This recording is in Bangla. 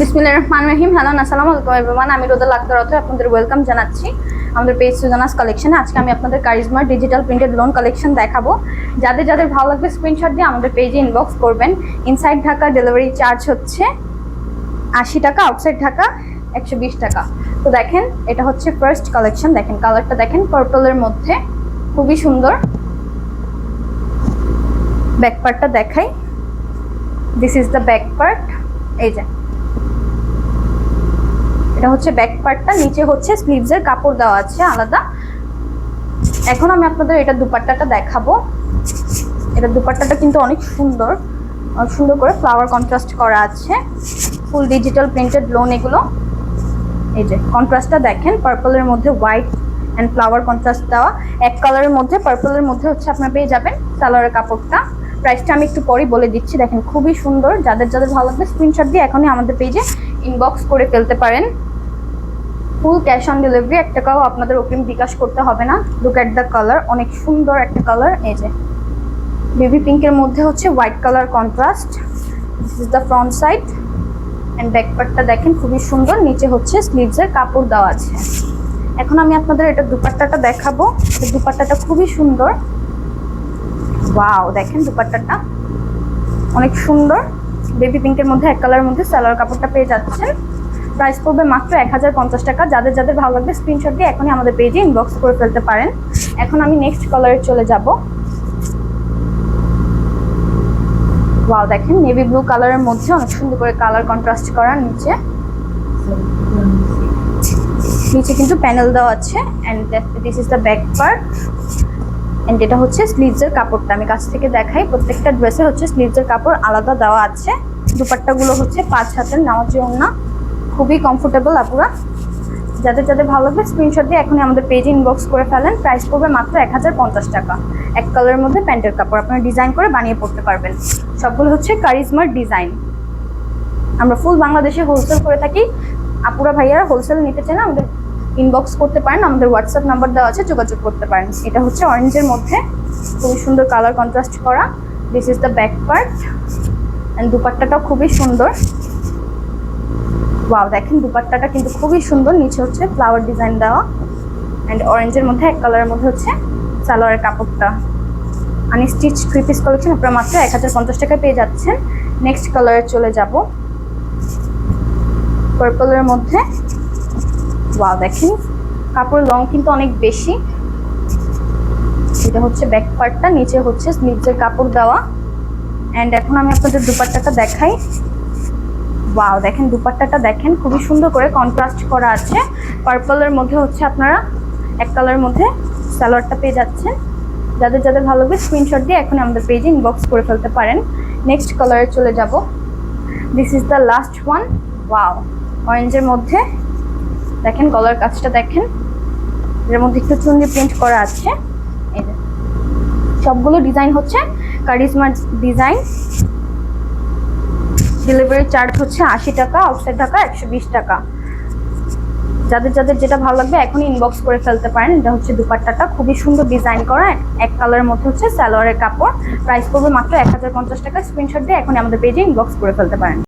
বিসমিল্লাহির রহমানির রহিম। হ্যালো আসসালামু আলাইকুম এভরিওয়ান, আমি রোদেলা আক্তার অথর আপনাদের ওয়েলকাম জানাচ্ছি আমাদের পেজ সুজানাস কালেকশনে। আজকে আমি আপনাদের কারিজমার ডিজিটাল প্রিন্টেড লোন কালেকশন দেখাবো। যাদের যাদের ভালো লাগবে স্ক্রিনশট দিয়ে আমাদের পেজে ইনবক্স করবেন। ইনসাইড ঢাকা ডেলিভারি চার্জ হচ্ছে 80 টাকা, আউটসাইড ঢাকা 120 টাকা। তো দেখেন, এটা হচ্ছে ফার্স্ট কালেকশন। দেখেন কালারটা দেখেন, পার্পলের মধ্যে খুবই সুন্দর। ব্যাক পার্টটা দেখাই, this is the back part. এই যে এটা হচ্ছে ব্যাক পার্টটা, নিচে হচ্ছে স্লিভসের কাপড় দেওয়া আছে আলাদা। এখন আমি আপনাদের এটা দুপাট্টাটা দেখাবো। এটা দুপাট্টাটা কিন্তু অনেক সুন্দর, সুন্দর করে ফ্লাওয়ার কন্ট্রাস্ট করা আছে, ফুল ডিজিটাল প্রিন্টেড লোন এগুলো। এই যে কন্ট্রাস্টটা দেখেন, পার্পলের মধ্যে হোয়াইট অ্যান্ড ফ্লাওয়ার কন্ট্রাস্ট দেওয়া। এক কালারের মধ্যে পার্পলের মধ্যে হচ্ছে আপনারা পেয়ে যাবেন সালোয়ারের কাপড়টা। প্রাইসটা আমি একটু পরেই বলে দিচ্ছি। দেখেন খুবই সুন্দর, যাদের যাদের ভালো লাগবে স্ক্রিনশট দিয়ে এখনই আমাদের পেজে ইনবক্স করে ফেলতে পারেন। ফুল ক্যাশ অন ডেলিভারি, 1 টাকাও আপনাদের অগ্রিম বিকাশ করতে হবে না। লুক এট দ্য কালার, অনেক সুন্দর একটা কালার। এই যে বেবি পিঙ্কের মধ্যে হচ্ছে white colour contrast. This is the front side and back পার্টটা দেখেন খুবই সুন্দর, নিচে হচ্ছে স্লিভসের কাপড় দেওয়া আছে। এখন আমি আপনাদের এটা দুপাট্টাটা দেখাবো। দুপাট্টাটা খুবই সুন্দর, ওয়াও দেখেন দুপাট্টাটা অনেক সুন্দর। বেবি পিঙ্কের মধ্যে এক কালারের মধ্যে সালোয়ার কাপড়টা পেয়ে যাচ্ছেন। প্রাইস পড়বে মাত্র 1050 টাকা। যাদের যাদের ভালো লাগবে স্ক্রিনশট দিয়ে এখনই আমাদের পেজে ইনবক্স করে ফেলতে পারেন। এখন আমি নেক্সট কালারে চলে যাব। ওয়াও দেখেন নেভি ব্লু কালারের মধ্যে অনেক সুন্দর করে কালার কন্ট্রাস্ট করা। নিচে কিন্তু প্যানেল দেওয়া আছে and this is the back part and এটা হচ্ছে স্লিভসের কাপড়টা। আমি কাছ থেকে দেখাই, প্রত্যেকটা ড্রেসে হচ্ছে স্লিভসের কাপড় আলাদা দেওয়া আছে। দুপাট্টাগুলো হচ্ছে 5 হাতের নামাজি ওড়না, খুবই কমফোর্টেবল আপুরা। যাদের যাদের ভালো লাগবে স্ক্রিনশট দিয়ে এখনই আমাদের পেজে ইনবক্স করে ফেলেন। প্রাইস পড়বে মাত্র 1050 টাকা। এক কালারের মধ্যে প্যান্টের কাপড়, আপনারা ডিজাইন করে বানিয়ে পড়তে পারবেন। সবগুলো হচ্ছে কারিজমার ডিজাইন। আমরা ফুল বাংলাদেশে হোলসেল করে থাকি। আপুরা ভাইয়ারা হোলসেল নিতে চান আমাদের ইনবক্স করতে পারেন, আমাদের হোয়াটসঅ্যাপ নাম্বার দেওয়া আছে, যোগাযোগ করতে পারেন। এটা হচ্ছে অরেঞ্জের মধ্যে খুবই সুন্দর কালার কন্ট্রাস্ট করা। This is the back part and দুপাট্টাটাও খুবই সুন্দর। ওয়াও দেখেন দুপাট্টাটা কিন্তু খুবই সুন্দর, নিচে হচ্ছে ফ্লাওয়ার ডিজাইন দেওয়া অ্যান্ড অরেঞ্জের মধ্যে এক কালারের মধ্যে হচ্ছে সালোয়ারের কাপড়টা। আনস্টিচ 3 পিস কালেকশন আপনারা মাত্র 1050 টাকায় পেয়ে যাচ্ছেন। নেক্সট কালারে চলে যাব, পার্পলের মধ্যে। ওয়াও দেখেন কাপড়ের লং কিন্তু অনেক বেশি। এটা হচ্ছে ব্যাক পার্টটা, নিচে হচ্ছে স্লিভসের কাপড় দেওয়া অ্যান্ড এখন আমি আপনাদের দুপাট্টাটা দেখাই। ওয়াও দেখেন দুপাট্টাটা দেখেন খুবই সুন্দর করে কন্ট্রাস্ট করা আছে। পার্পলের মধ্যে হচ্ছে আপনারা এক কালারের মধ্যে সালোয়ারটা পেয়ে যাচ্ছেন। যাদের যাদের ভালো লাগবে স্ক্রিনশট দিয়ে এখন আমাদের পেজে ইনবক্স করে ফেলতে পারেন। নেক্সট কালারে চলে যাব। This is the last one. Wow অরেঞ্জের মধ্যে দেখেন গলার কাজটা দেখেন, এর মধ্যে একটু চুনরি প্রিন্ট করা আছে। এই যে সবগুলো ডিজাইন হচ্ছে কারিজমার ডিজাইন। ডেলিভারি চার্জ হচ্ছে 80 টাকা, আউটসাইড ঢাকা 120 টাকা। যাদের যাদের যেটা ভালো লাগবে এখনই ইনবক্স করে ফেলতে পারেন। এটা হচ্ছে দুপাট্টাটা খুবই সুন্দর ডিজাইন করা, এক কালারের মধ্যে হচ্ছে সালোয়ারের কাপড়। প্রাইস পড়বে মাত্র 1050 টাকা। স্ক্রিনশট দিয়ে এখনই আমাদের পেজে ইনবক্স করে ফেলতে পারেন।